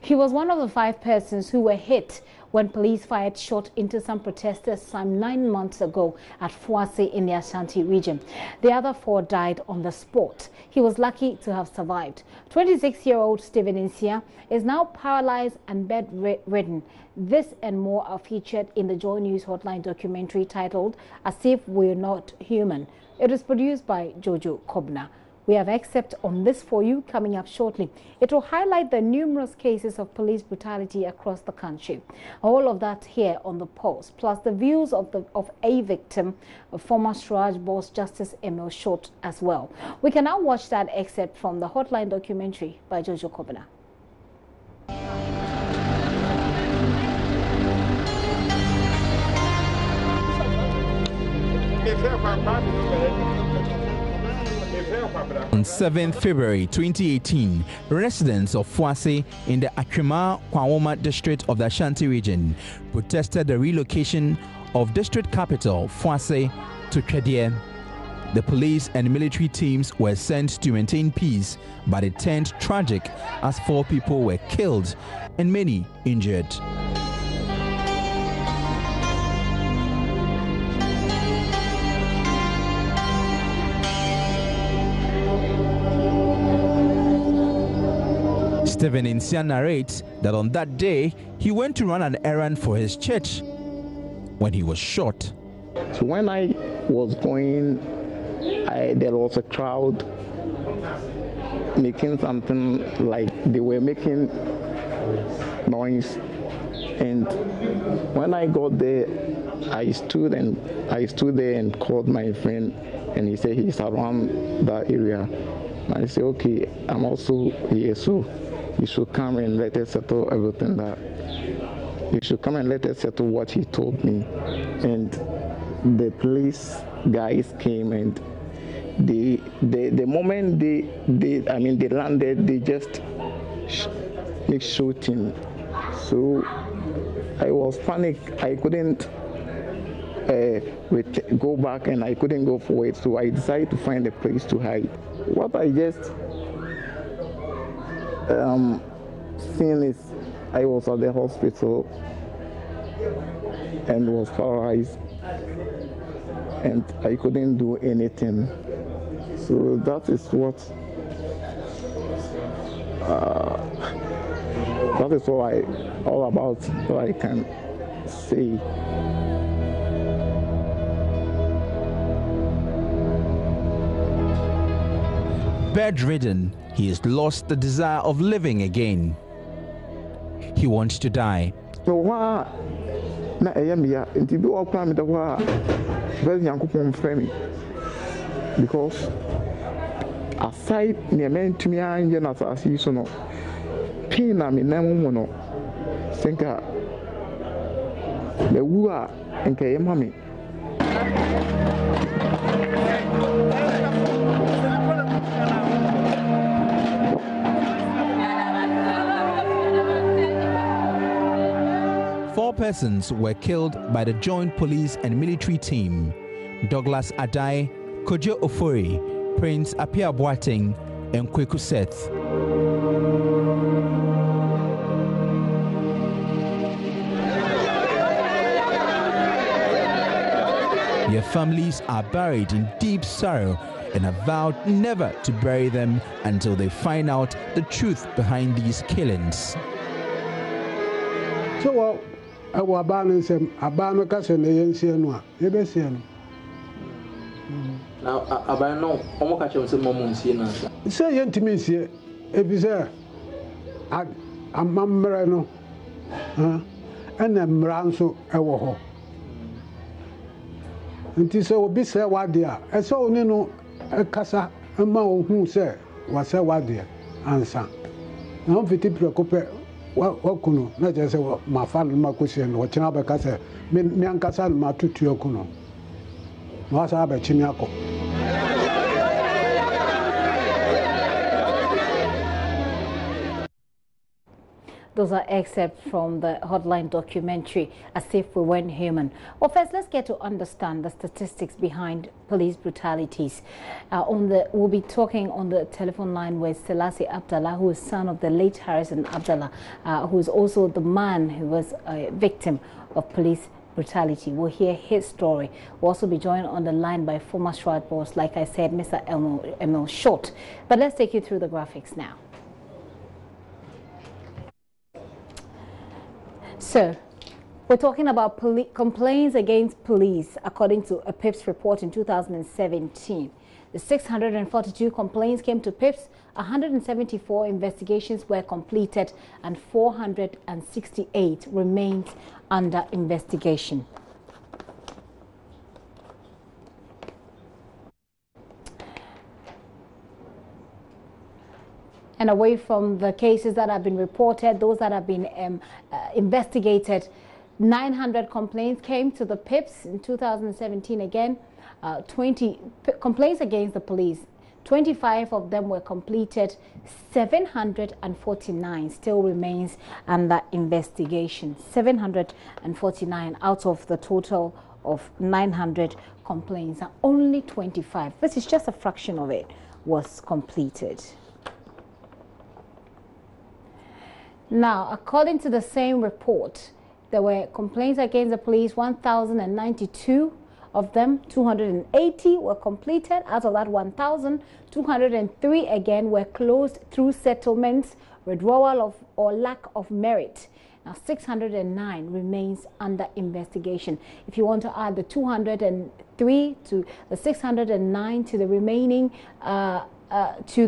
He was one of the 5 persons who were hit when police fired shot into some protesters some 9 months ago at Fuase in the Ashanti region. The other 4 died on the spot. He was lucky to have survived. 26-year-old Stephen Nsia is now paralyzed and bedridden. This and more are featured in the JoyNews Hotline documentary titled As If We're Not Human. It is produced by Jojo Kobna. We have excerpt on this for you coming up shortly. It will highlight the numerous cases of police brutality across the country. All of that here on the Pulse, plus the views of a victim, former Sraj boss Justice Emil Short as well. We can now watch that excerpt from the Hotline documentary by Jojo Kobna. On 7th February 2018, residents of Fuase in the Akwima-Kwawoma district of the Ashanti region protested the relocation of district capital Fuase to Twede. The police and military teams were sent to maintain peace, but it turned tragic as 4 people were killed and many injured. Stephen Nsia narrates that on that day, he went to run an errand for his church when he was shot. So when I was going, there was a crowd making something like they were making noise. And when I got there, I stood there and called my friend, and he said he's around that area. And I said, okay, I'm also here, so you should come and let us settle everything that. You should come and let us settle what he told me. And the police guys came, and the moment they landed, they just make shooting. So I was panicked. I couldn't go back, and I couldn't go forward. So I decided to find a place to hide. What I just seen is I was at the hospital and was paralyzed, and I couldn't do anything. So that is what that is all about what I can say. Bedridden, he has lost the desire of living again. He wants to die. So why na ayamia nti bi okwa me da wa very yankopon frame because aside ne mentumi anje na asasi so no pin na me nam mu no senka the wu a enka yema me. Four persons were killed by the joint police and military team: Douglas Adai, Kojo Ofori, Prince Apia Boateng, and Kweku Seth. Their families are buried in deep sorrow and have vowed never to bury them until they find out the truth behind these killings. So I was abandoning some abandoned cousin Now, Abano, Omo catch him some moments here. Say, young to me, see, if you say, I'm Mamma, and I'm Ranso, a war. And it will be said, what dear. I saw no a casa, a man who said, was a what dear, answer. Now, if it preoccupy. What kuno? Not just my father, my question, what Chinaba Casa, Miancasa, Matutu Kuno. Masa Chiniaco. Those Those are excerpts from the Hotline documentary, As If We Weren't Human. Well, first, let's get to understand the statistics behind police brutalities. We'll be talking on the telephone line with Selassie Abdallah, who is son of the late Harrison Abdallah, who is also the man who was a victim of police brutality. We'll hear his story. We'll also be joined on the line by former SWAT boss, like I said, Mr. Emil Short. But let's take you through the graphics now. So, we're talking about complaints against police, according to a PIPS report in 2017. The 642 complaints came to PIPS, 174 investigations were completed, and 468 remains under investigation. And away from the cases that have been reported, those that have been investigated, 900 complaints came to the PIPS in 2017 again. 20 complaints against the police. 25 of them were completed. 749 still remains under investigation. 749 out of the total of 900 complaints. And only 25, this is just a fraction of it, was completed. Now, according to the same report, there were complaints against the police, 1,092 of them. 280 were completed. Out of that 1,203 again were closed through settlements, withdrawal of or lack of merit. Now, 609 remains under investigation. If you want to add the 203 to the 609 to the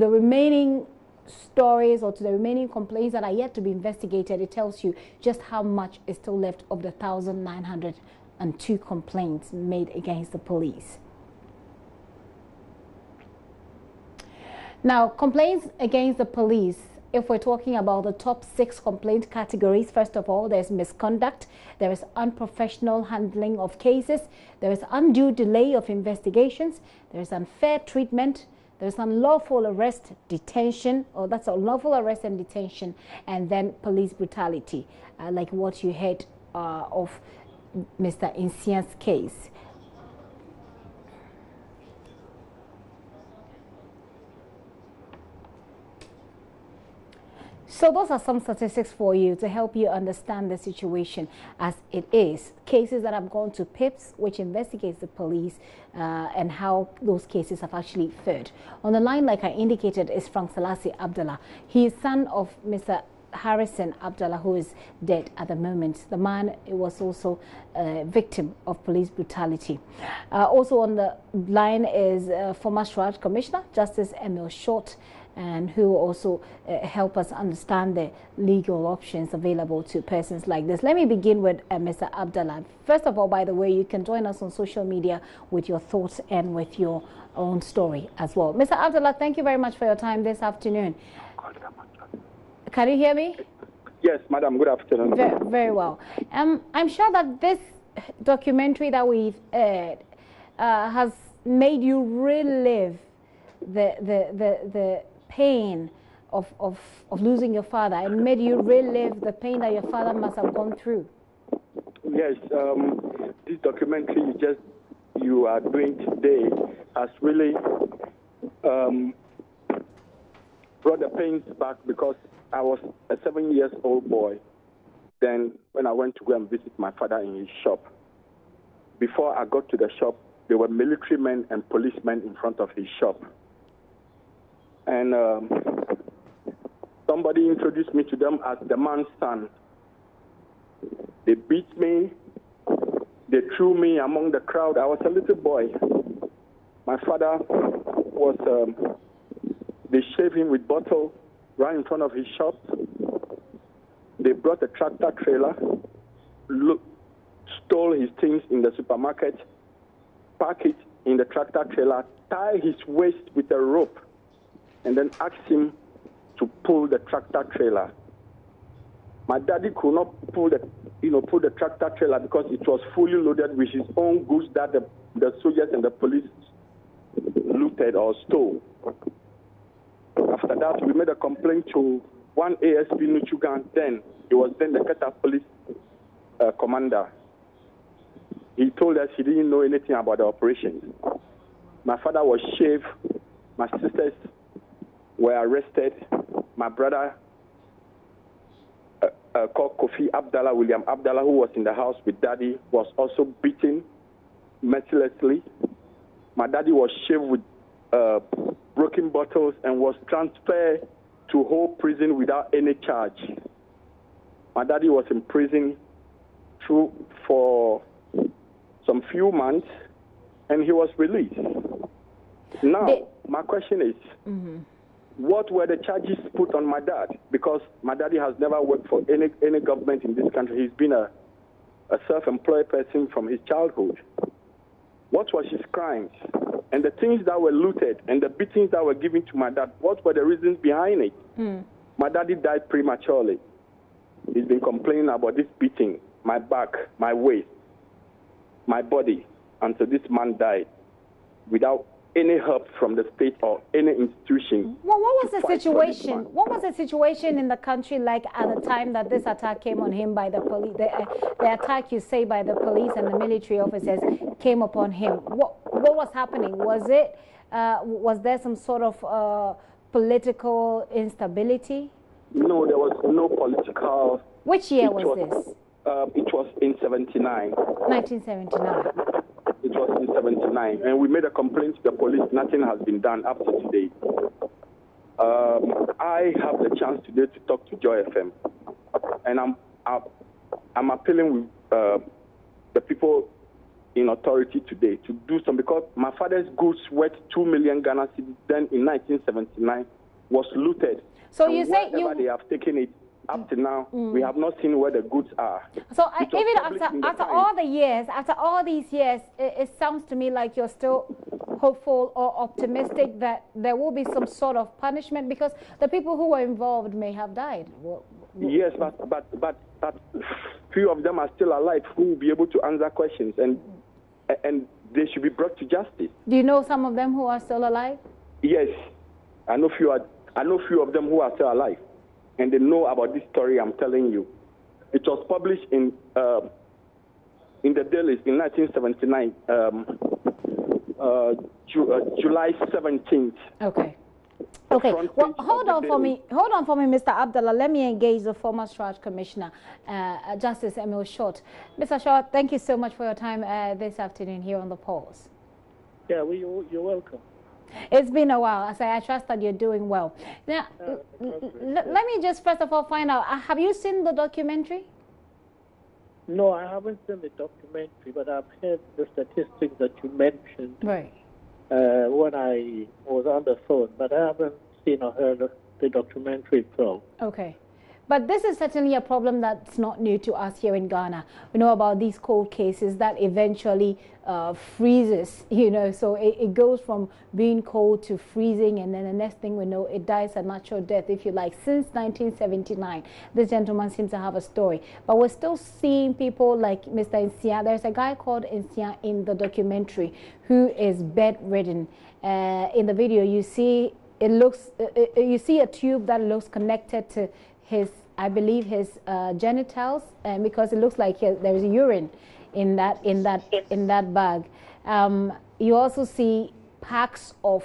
remaining stories or to the remaining complaints that are yet to be investigated, it tells you just how much is still left of the 1,902 complaints made against the police. Now, complaints against the police, if we're talking about the top 6 complaint categories, first of all, there's misconduct, there is unprofessional handling of cases, there is undue delay of investigations, there is unfair treatment, there's unlawful arrest, detention, or that's unlawful arrest and detention, and then police brutality, like what you heard of Mr. Insia's case. So those are some statistics for you to help you understand the situation as it is. Cases that have gone to PIPS, which investigates the police, and how those cases have actually fared. On the line, like I indicated, is Frank Selassie Abdallah. He is son of Mr. Harrison Abdallah, who is dead at the moment. The man was also a victim of police brutality. Also on the line is former SWAT Commissioner, Justice Emil Short, and who also help us understand the legal options available to persons like this. Let me begin with Mr. Abdallah. First of all, by the way, you can join us on social media with your thoughts and with your own story as well. Mr. Abdallah, thank you very much for your time this afternoon. Can you hear me? Yes, madam. Good afternoon. Very well. I'm sure that this documentary that we've aired has made you relive the pain of losing your father, and made you relive the pain that your father must have gone through. Yes, this documentary you are doing today has really brought the pains back, because I was a 7-year-old boy then when I went to go and visit my father in his shop. Before I got to the shop, there were military men and policemen in front of his shop. And somebody introduced me to them as the man's son. They beat me. They threw me among the crowd. I was a little boy. My father was, they shaved him with bottle right in front of his shop. They brought a tractor trailer, stole his things in the supermarket, parked it in the tractor trailer, tie his waist with a rope, and then asked him to pull the tractor trailer. My daddy could not pull the tractor trailer because it was fully loaded with his own goods that the soldiers and the police looted or stole. After that, we made a complaint to one ASP Nuchugan then, He was then the Qatar police commander. He told us he didn't know anything about the operation. My father was shaved. My sisters were arrested. My brother, called Kofi Abdallah, William Abdallah, who was in the house with daddy, was also beaten mercilessly. My daddy was shaved with broken bottles and was transferred to Whole prison without any charge. My daddy was in prison for some few months, and he was released. Now, my question is, what were the charges put on my dad? Because my daddy has never worked for any government in this country. He's been a self-employed person from his childhood. What was his crimes? And the things that were looted and the beatings that were given to my dad, what were the reasons behind it? My daddy died prematurely. He's been complaining about this beating, my back, my waist, my body, until this man died without any help from the state or any institution. Well, what was the situation? What was the situation in the country like at the time that this attack came on him by the police? The attack, you say, by the police and the military officers came upon him. What was happening? Was there some sort of political instability? No, there was no political. Which year was this? It was in 79. 1979. It was in 79, and we made a complaint to the police. Nothing has been done up to today. I have the chance today to talk to Joy FM, and I'm appealing with the people in authority today to do something, because my father's goods worth 2 million Ghana cedis then in 1979 was looted. So you say they have taken it. Up to now, we have not seen where the goods are. So even after all these years, it sounds to me like you're still hopeful or optimistic that there will be some sort of punishment, because the people who were involved may have died. Yes, but few of them are still alive who will be able to answer questions, and they should be brought to justice. Do you know some of them who are still alive? Yes, I know few of them who are still alive. And they know about this story I'm telling you. It was published in the dailies in 1979, July 17th. Okay. Well, hold on for me, Mr. Abdallah. Let me engage the former Strat Commissioner, Justice Emil Short. Mr. Short, thank you so much for your time this afternoon here on The Pulse. Yeah, you're welcome. It's been a while. I trust that you're doing well. Now, let me just first of all find out, have you seen the documentary? No, I haven't seen the documentary, but I've heard the statistics that you mentioned when I was on the phone, but I haven't seen or heard of the documentary itself. Okay. But this is certainly a problem that's not new to us here in Ghana. We know about these cold cases that eventually freezes, so it goes from being cold to freezing, and then the next thing we know, it dies a natural death, if you like. Since 1979, this gentleman seems to have a story. But we're still seeing people like Mr. Nsia. There's a guy called Nsia in the documentary who is bedridden. In the video, you see you see a tube that looks connected to his, I believe, his genitals, because it looks like there is urine in that bag. You also see packs of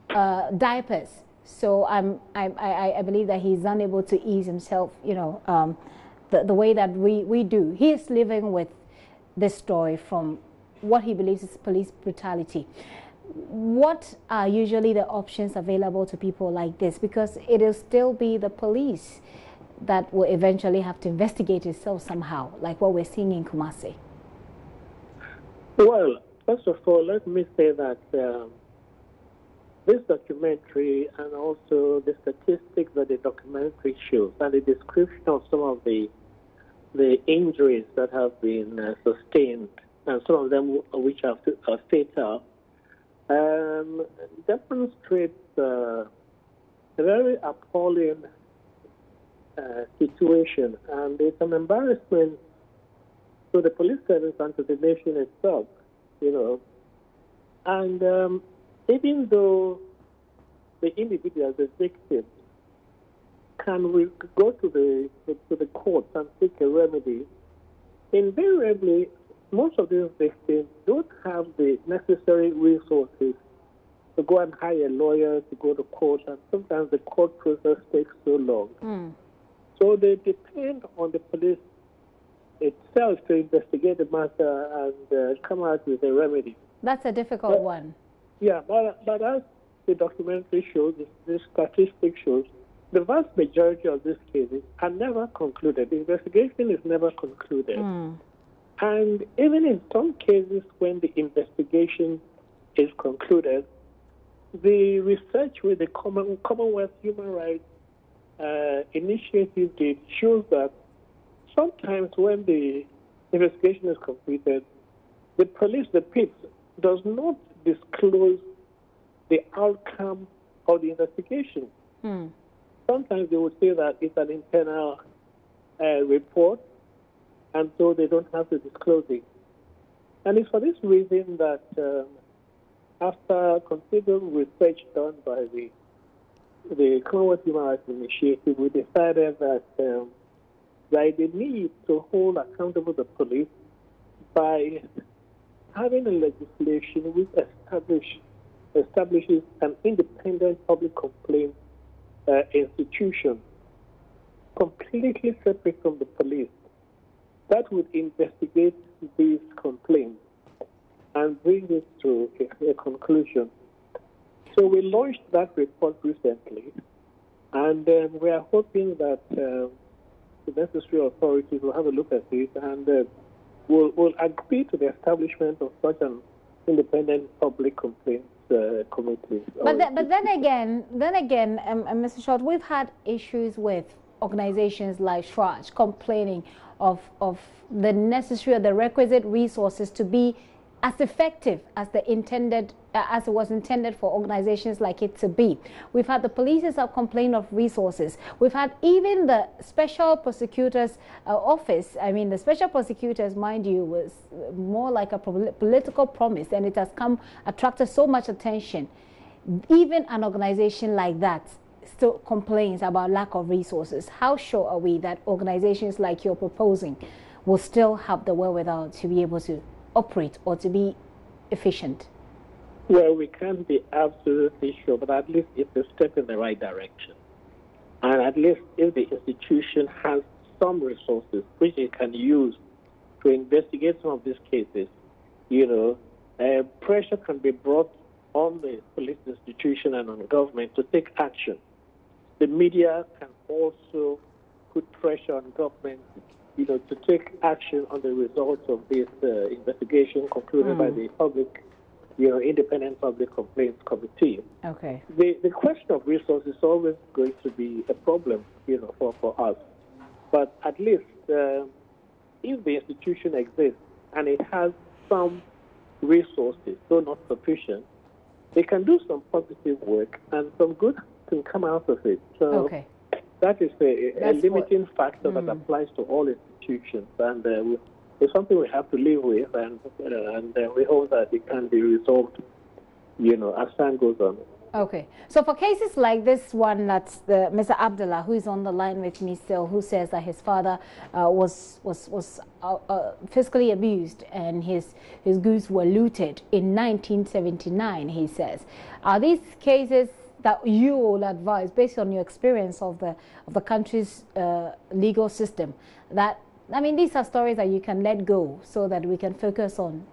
diapers. So I believe that he's unable to ease himself, the way that we do. He is living with this story from what he believes is police brutality. What are usually the options available to people like this? Because it will still be the police that will eventually have to investigate itself somehow, like what we're seeing in Kumasi. Well, first of all, let me say that this documentary and also the statistics that the documentary shows and the description of some of the injuries that have been sustained, and some of them which are fatal, demonstrates a very appalling situation, and it's an embarrassment to the police service and to the nation itself, And even though the individuals, the victims, can we go to the courts and seek a remedy? Invariably, most of these victims don't have the necessary resources to go and hire a lawyer to go to court, and sometimes the court process takes so long. So they depend on the police itself to investigate the matter and come out with a remedy. That's a difficult one. Yeah, but as the documentary shows, the statistic shows, the vast majority of these cases are never concluded. The investigation is never concluded. And even in some cases when the investigation is concluded, the research with the Commonwealth Human Rights Initiative did shows that sometimes when the investigation is completed, the police, the PIPS, does not disclose the outcome of the investigation. Sometimes they would say that it's an internal report, and so they don't have to disclose it. And it's for this reason that after considerable research done by the Commonwealth Human Rights Initiative, we decided that there is a need to hold accountable the police by having a legislation which establishes an independent public complaint institution completely separate from the police that would investigate these complaints and bring it to a conclusion. So we launched that report recently, and we are hoping that the necessary authorities will have a look at it and will agree to the establishment of such an independent public complaints committee. But then again, Mr. Short, we've had issues with organizations like Shraj complaining of the necessary or the requisite resources to be as effective as as it was intended for organizations like it to be. We've had the police have complained of resources. We've had even the special prosecutor's office. I mean, the special prosecutors, mind you, was more like a political promise, and it has attracted so much attention. Even an organization like that still complains about lack of resources. How sure are we that organizations like you're proposing will still have the wherewithal to be able to operate or to be efficient? Well, we can't be absolutely sure, but at least it's a step in the right direction. And at least if the institution has some resources which it can use to investigate some of these cases, pressure can be brought on the police institution and on the government to take action. The media can also put pressure on government, to take action on the results of this investigation concluded by the public, independent public complaints committee. Okay. The question of resources is always going to be a problem, for us. But at least if the institution exists and it has some resources, though not sufficient, they can do some positive work and some good can come out of it. So okay. That is a limiting factor that applies to all institutions, and it's something we have to live with, and we hope that it can be resolved, as time goes on. Okay. So for cases like this one, that's Mr. Abdullah, who is on the line with me still, who says that his father was physically abused and his goods were looted in 1979, he says. Are these cases that you will advise, based on your experience of the country's legal system, that, I mean, these are stories that you can let go so that we can focus on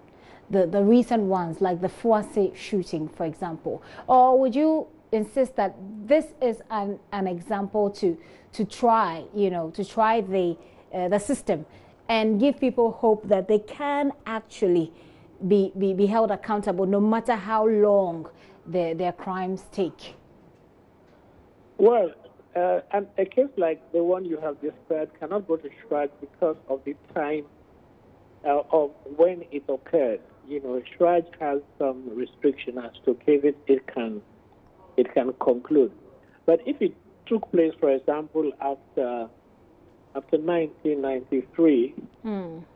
the recent ones, like the Fuase shooting, for example? Or would you insist that this is an example to try, to try the system and give people hope that they can actually be held accountable no matter how long their crimes take? Well, and a case like the one you have described cannot go to Shraj because of the time of when it occurred. Shraj has some restriction as to cases it can conclude. But if it took place, for example, after 1993, and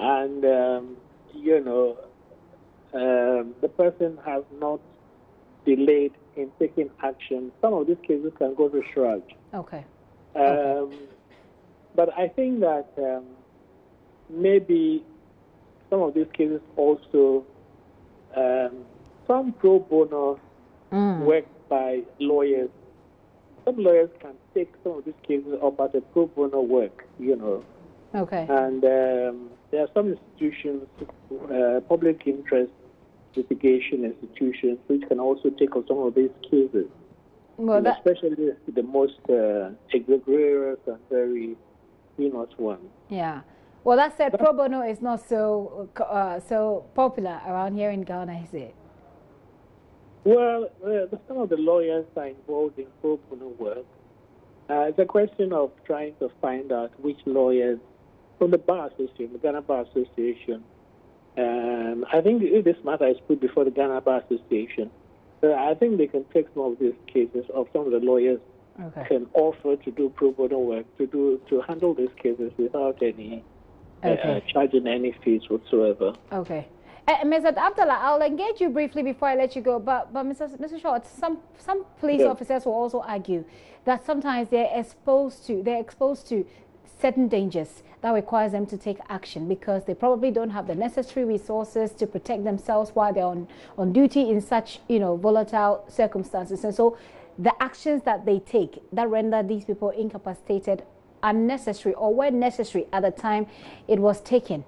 the person has not delayed in taking action, some of these cases can go to Shraj. Okay. But I think that maybe some of these cases also, some pro bono work by lawyers. Some lawyers can take some of these cases up as a pro bono work, Okay. And there are some institutions, public interest litigation institutions, which can also take up some of these cases. Well, especially the most egregious and very heinous ones. Yeah. Well, that said, pro bono is not so popular around here in Ghana, is it? Well, some of the lawyers are involved in pro bono work. It's a question of trying to find out which lawyers from the Bar Association, the Ghana Bar Association. I think if this matter is put before the Ghana Bar Association, I think they can take some of these cases of some of the lawyers can offer to do pro bono work, to handle these cases without any charging any fees whatsoever. Okay. Mr. Abdallah, I'll engage you briefly before I let you go. But Mr. Short, some police officers will also argue that sometimes they're exposed to certain dangers that requires them to take action because they probably don't have the necessary resources to protect themselves while they're on duty in such volatile circumstances. And so the actions that they take that render these people incapacitated are necessary or were necessary at the time it was taken.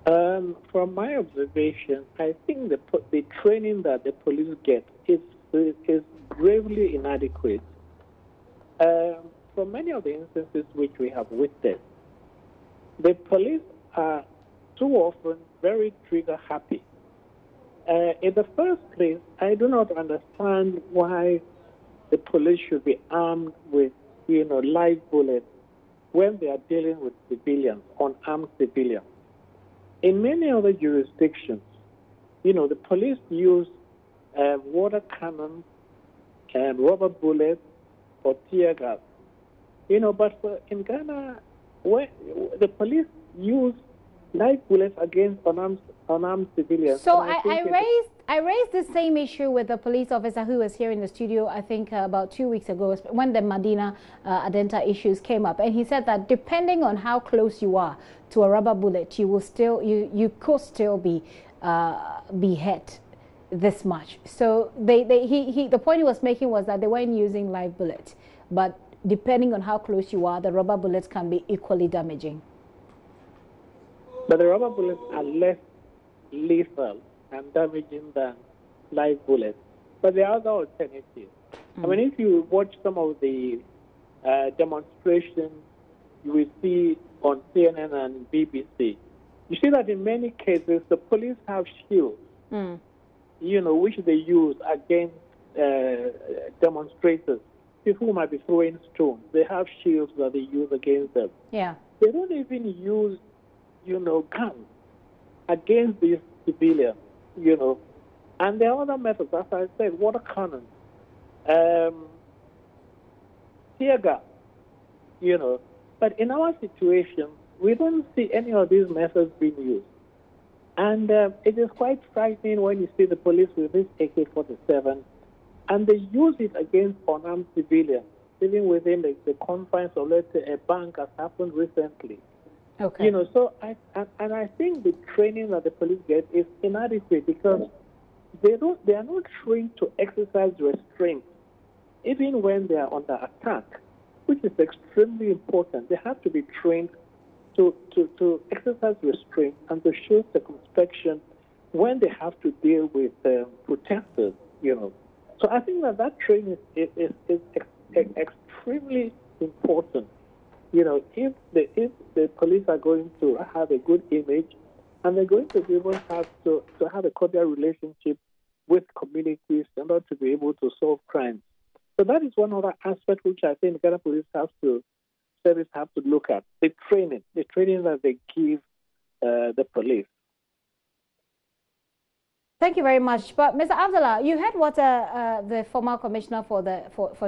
From my observation, I think the training that the police get is gravely inadequate. For many of the instances which we have witnessed, the police are too often very trigger happy. In the first place, I do not understand why the police should be armed with, live bullets when they are dealing with civilians, unarmed civilians. In many other jurisdictions, the police use water cannons, rubber bullets, or tear gas. But in Ghana, where the police use live bullets against unarmed civilians. So I raised the same issue with the police officer who was here in the studio, I think about 2 weeks ago, when the Medina Adenta issues came up, and he said that depending on how close you are to a rubber bullet, you could still be hit this much. So the point he was making was that they weren't using live bullets, but depending on how close you are, the rubber bullets can be equally damaging. But the rubber bullets are less lethal and damaging than live bullets. But there are other alternatives. I mean, if you watch some of the demonstrations you will see on CNN and BBC, you see that in many cases the police have shields, which they use against demonstrators. People who might be throwing stones, they have shields that they use against them. Yeah. They don't even use guns against these civilians, And there are other methods, as I said, water cannons, tear gas, But in our situation, we don't see any of these methods being used. And it is quite frightening when you see the police with this AK-47, and they use it against unarmed civilians, even within the confines of, let's say, a bank, as happened recently. Okay. So I think the training that the police get is inadequate because they are not trained to exercise restraint, even when they are under attack, which is extremely important. They have to be trained to exercise restraint and to show circumspection when they have to deal with protesters. So I think that training is extremely important. If the police are going to have a good image and they're going to be able to have a cordial relationship with communities in order to be able to solve crimes. So that is one other aspect which I think Ghana Police Service have to look at, the training that they give the police. Thank you very much. But Mr. Abdallah, you heard what the former commissioner for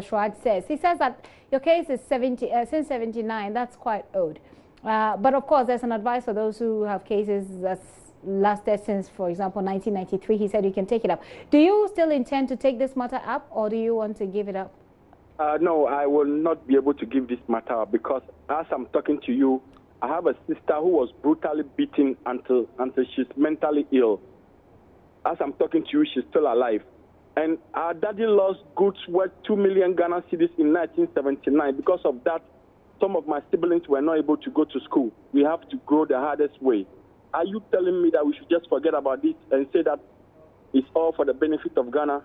Shrad says. He says that your case is since 79. That's quite old. But of course, there's an advice for those who have cases that's lasted since, for example, 1993. He said you can take it up. Do you still intend to take this matter up, or do you want to give it up? No, I will not be able to give this matter up because as I'm talking to you, I have a sister who was brutally beaten until she's mentally ill. As I'm talking to you, she's still alive. And our daddy lost goods worth 2 million Ghana cedis in 1979. Because of that, some of my siblings were not able to go to school. We have to grow the hardest way. Are you telling me that we should just forget about this and say that it's all for the benefit of Ghana?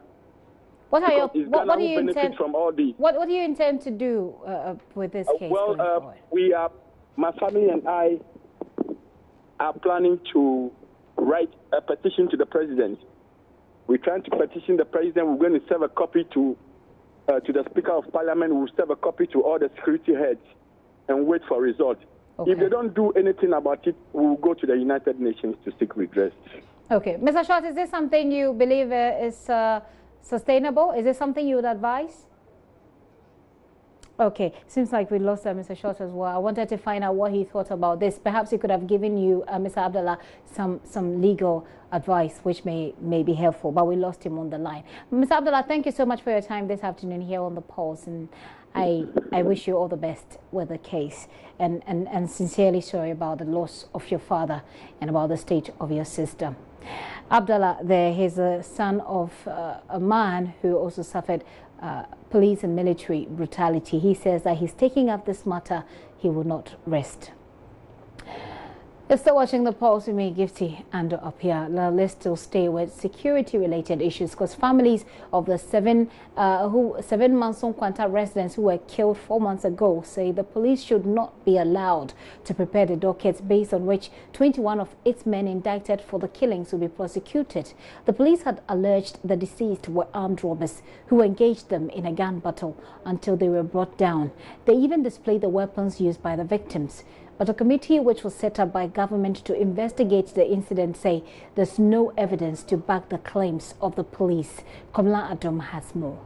What do you intend from all this? What do you intend to do with this case? My family and I are planning to write a petition to the president. We're trying to petition the president. We're going to serve a copy to the Speaker of Parliament. We'll serve a copy to all the security heads and wait for results. Okay. If they don't do anything about it, we'll go to the United Nations to seek redress. Okay. Mr. Schwartz, is this something you believe is sustainable? Is this something you would advise? Okay, seems like we lost Mr. Schwartz as well. I wanted to find out what he thought about this. Perhaps he could have given you, Mr. Abdallah, some legal advice which may be helpful, but we lost him on the line. Mr. Abdallah, thank you so much for your time this afternoon here on The Pulse, and I wish you all the best with the case, and sincerely sorry about the loss of your father and about the state of your sister. Abdallah there, he's a son of a man who also suffered police and military brutality. He says that he's taking up this matter. He will not rest. You're still watching The Pulse with me, Gifty, and up here. Now, let's still stay with security-related issues because families of the seven Manson Quanta residents who were killed 4 months ago say the police should not be allowed to prepare the dockets based on which 21 of its men indicted for the killings will be prosecuted. The police had alleged the deceased were armed robbers who engaged them in a gun battle until they were brought down. They even displayed the weapons used by the victims. But a committee which was set up by government to investigate the incident say there's no evidence to back the claims of the police. Kamla Adam has more.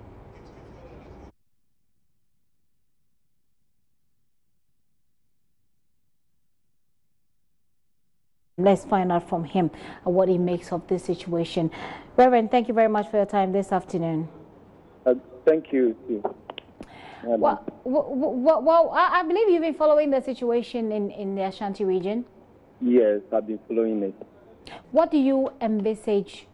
Let's find out from him what he makes of this situation. Reverend, thank you very much for your time this afternoon. Thank you. Well, I believe you've been following the situation in the Ashanti region. Yes, I've been following it. What do you envisage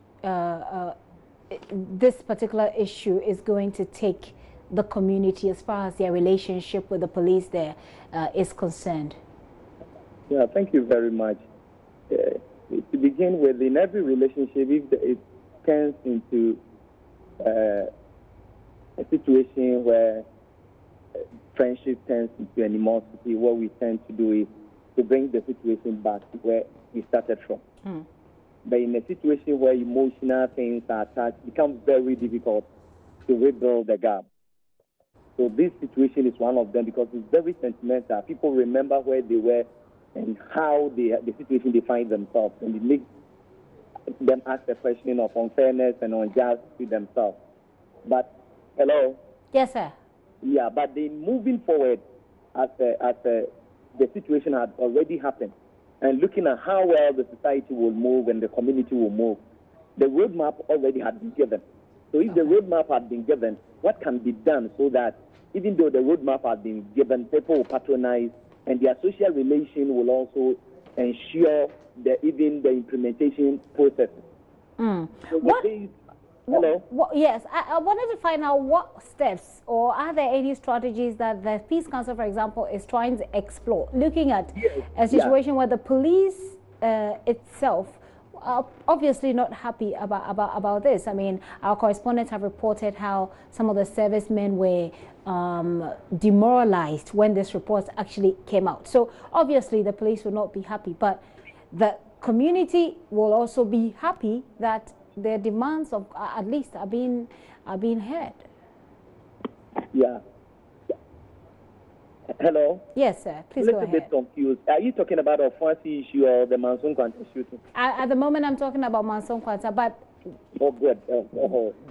this particular issue is going to take the community as far as their relationship with the police there is concerned? Yeah, thank you very much. To begin with, in every relationship, if it turns into a situation where friendship turns into animosity, what we tend to do is to bring the situation back to where we started from. But in a situation where emotional things are attached, it becomes very difficult to rebuild the gap. So this situation is one of them because it's very sentimental. People remember where they were and how the situation they find themselves, and it makes them ask the question of unfairness and unjust to themselves. But, hello? Yes, sir. Yeah, but then moving forward, as the situation had already happened, and looking at how well the society will move and the community will move, the roadmap already had been given. So if the roadmap had been given, what can be done so that even though the roadmap had been given, people will patronize, and their social relation will also ensure even the implementation process. So hello? Yes, I wanted to find out what steps or are there any strategies that the Peace Council, for example, is trying to explore, looking at a situation where the police itself are obviously not happy about this. I mean, our correspondents have reported how some of the servicemen were demoralized when this report actually came out. So obviously the police will not be happy, but the community will also be happy that their demands of at least are being heard. Yeah. Hello? Yes, sir. Please go ahead. A little bit confused. Are you talking about a Fancy issue or the Manson Quanta shooting? At the moment, I'm talking about Manson Quanta, but... Oh, good.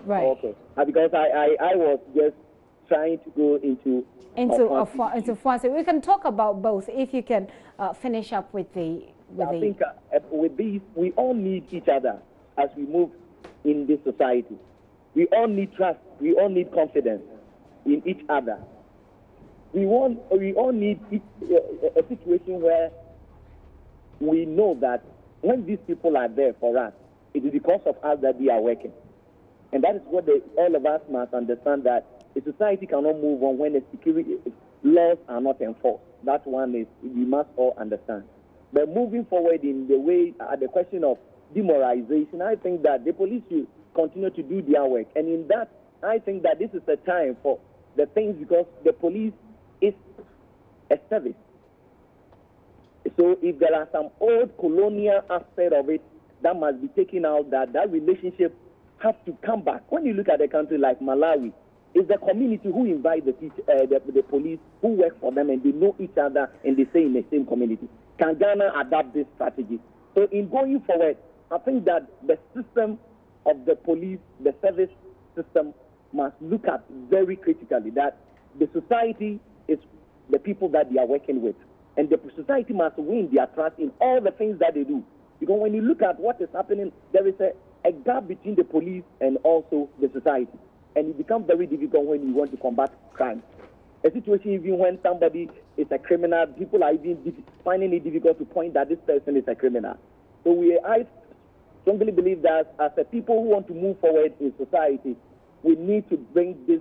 Right. Okay. Because I was just trying to go into Fancy. We can talk about both if you can finish up with the I think with these, we all need each other as we move in this society. We all need trust. We all need confidence in each other. We all need a situation where we know that when these people are there for us, it is because of us that they are working. And that is what all of us must understand, that a society cannot move on when the security laws are not enforced. That one is we must all understand. But moving forward in the way, the question of demoralization, I think that the police should continue to do their work. And in that, I think that this is the time for the things, because the police is a service. So if there are some old colonial aspect of it that must be taken out, that relationship has to come back. When you look at a country like Malawi, it's the community who invite the police, who work for them, and they know each other and they stay in the same community. Can Ghana adapt this strategy? So in going forward, I think that the system of the police, the service system, must look at very critically that the society is the people that they are working with. And the society must win their trust in all the things that they do. Because when you look at what is happening, there is a gap between the police and also the society. And it becomes very difficult when you want to combat crime. A situation even when somebody is a criminal, people are even finding it difficult to point that this person is a criminal. So I strongly believe that as a people who want to move forward in society, we need to bring this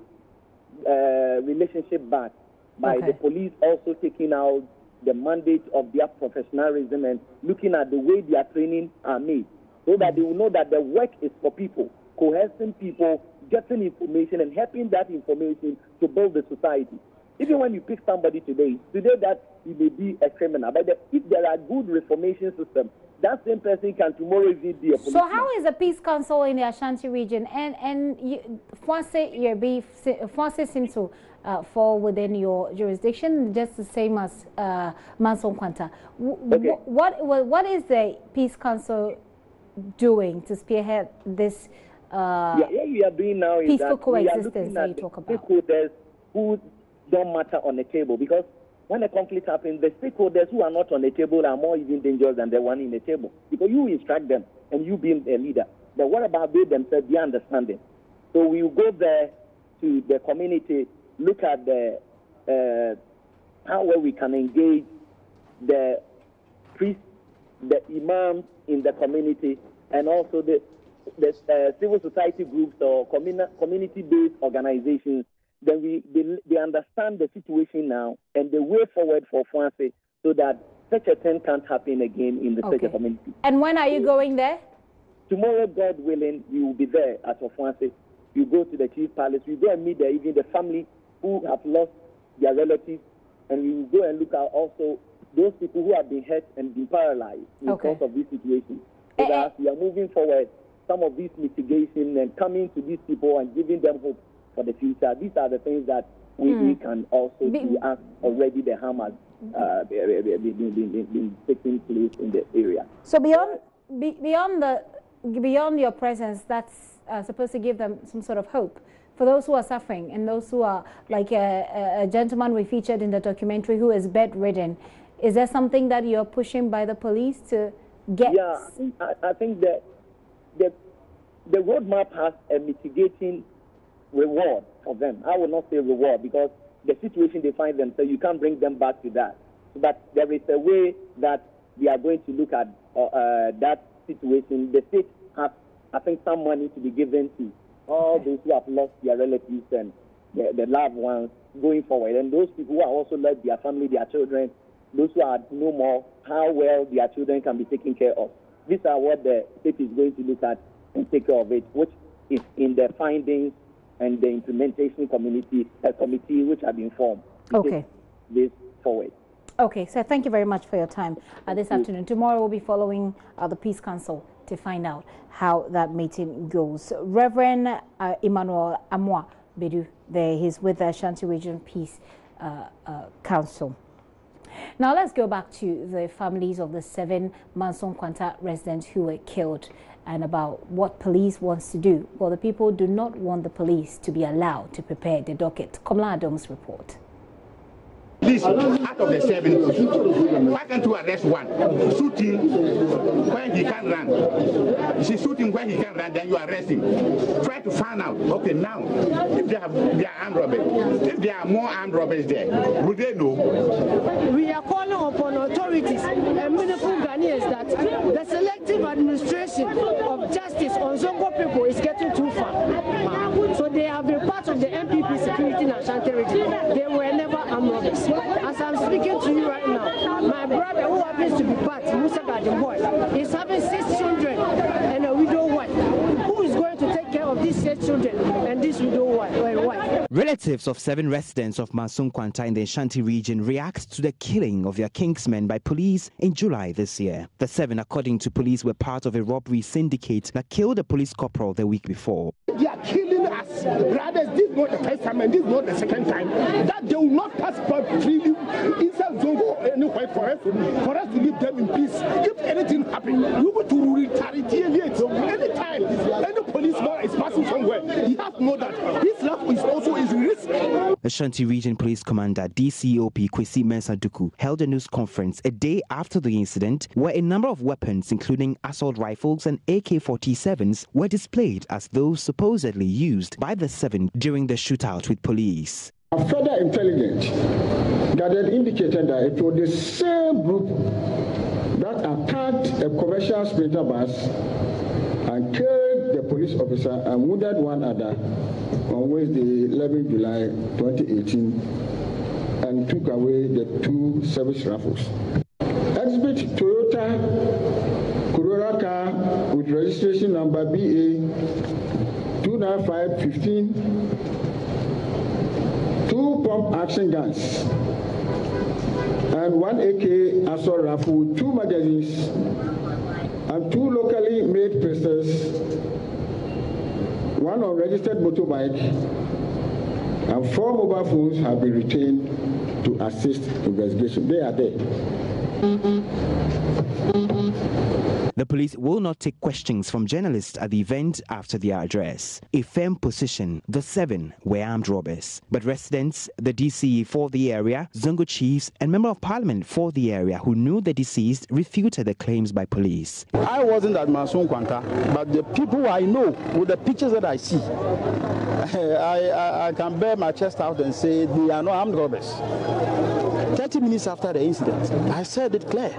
relationship back by the police also taking out the mandate of their professionalism and looking at the way their training are made, so that they will know that the work is for people, coercing people, getting information and helping that information to build the society. Even when you pick somebody today that he may be a criminal, but if there are good reformation systems, that same person can tomorrow even be a policeman. So how is the Peace Council in the Ashanti region and Fwase seems to fall within your jurisdiction, just the same as Manson Kwanta. What is the Peace Council doing to spearhead this what we are doing now is peaceful that coexistence that you talk about? Stakeholders who don't matter on the table, because when a conflict happens, the stakeholders who are not on the table are more even dangerous than the one in the table, because you instruct them and you being a leader. But what about they themselves, their understanding? So we will go there to the community, look at the how well we can engage the priests, the imams in the community, and also the civil society groups or community-based organizations. Then they understand the situation now and the way forward for Fwase, so that such a thing can't happen again in the such a community. And when are you going there? Tomorrow, God willing, we will be there at Fwase. You go to the chief palace. We go and meet even the family who have lost their relatives, and we will go and look at also those people who have been hurt and been paralyzed because of this situation. So that we are moving forward, some of these mitigation and coming to these people and giving them hope for the future. These are the things that we can also see as already the harm has been taking place in the area. So beyond your presence, that's supposed to give them some sort of hope for those who are suffering and those who are like a gentleman we featured in the documentary who is bedridden. Is there something that you're pushing by the police to get? Yeah, I think that the roadmap has a mitigating reward for them. I will not say reward, because the situation they find themselves, you can't bring them back to that. But there is a way that we are going to look at that situation. The state has, I think, some money to be given to all those who have lost their relatives and the loved ones going forward. And those people who have also lost their family, their children, those who are no more, how well their children can be taken care of. These are what the state is going to look at and take care of it, which is in the findings and the implementation committee which have been formed to take this forward. Okay, so thank you very much for your time this afternoon. Tomorrow we'll be following the Peace Council to find out how that meeting goes. Reverend Emmanuel Amwa Bedu, he's with the Ashanti Region Peace Council. Now let's go back to the families of the 7 Manson Kwanta residents who were killed and about what police wants to do. Well, the people do not want the police to be allowed to prepare the docket. Komla Adom's report. least out of the 7, why can't you arrest one? Shoot him when he can run. You see, shoot him when he can run, then you arrest him. Try to find out, okay, now, if they are armed robbers, if there are more armed robbers there, would they know? We are calling upon authorities and meaningful Ghanaians that the selective administration of justice on Zongo people is getting too far. So they have been part of the MPP security in Ashanti region. They were never armed robbers. As I'm speaking to you right now, my brother, who happens to be part, Musa Garden Boy, is having 6 children and a widow wife. Who is going to take care of these 6 children and this widow wife? Relatives of 7 residents of Masun Kwanta in the Ashanti region react to the killing of their kingsmen by police in July this year. The 7, according to police, were part of a robbery syndicate that killed a police corporal the week before. They are killing us, brothers. This is not the first time and this is not the second time. That they will not pass freely inside Zongo anywhere for us to leave them in peace. If anything happens, we go to retaliate. Anytime any policeman is passing somewhere, he has to know that his life is also his risk. Ashanti Region Police Commander DCOP Kwesi Mensah Duku held a news conference a day after the incident where a number of weapons, including assault rifles and AK-47s, were displayed as those supposedly used by the 7 during the shootout with police. Further intelligence that had indicated that it was the same group that attacked a commercial sprinter bus and killed the police officer and wounded one other on Wednesday, 11 July 2018, and took away the 2 service rifles. Exhibit Toyota Corolla car with registration number BA 29515, 2 pump action guns, and 1 AK assault rifle with 2 magazines, and 2 locally made pistols, 1 unregistered motorbike, and 4 mobile phones have been retained to assist investigation. They are there. The police will not take questions from journalists at the event after their address. A firm position, the 7 were armed robbers. But residents, the DCE for the area, Zongo chiefs, and member of parliament for the area who knew the deceased refuted the claims by police. I wasn't at Masun Kwanta, but the people I know, with the pictures that I see, I can bear my chest out and say they are not armed robbers. 30 minutes after the incident, I said it clear.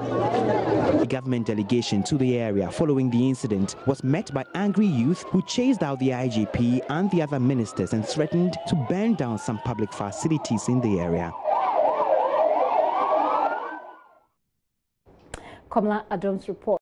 A government delegation to the area following the incident was met by angry youth who chased out the IGP and the other ministers and threatened to burn down some public facilities in the area. Kamala Adams report.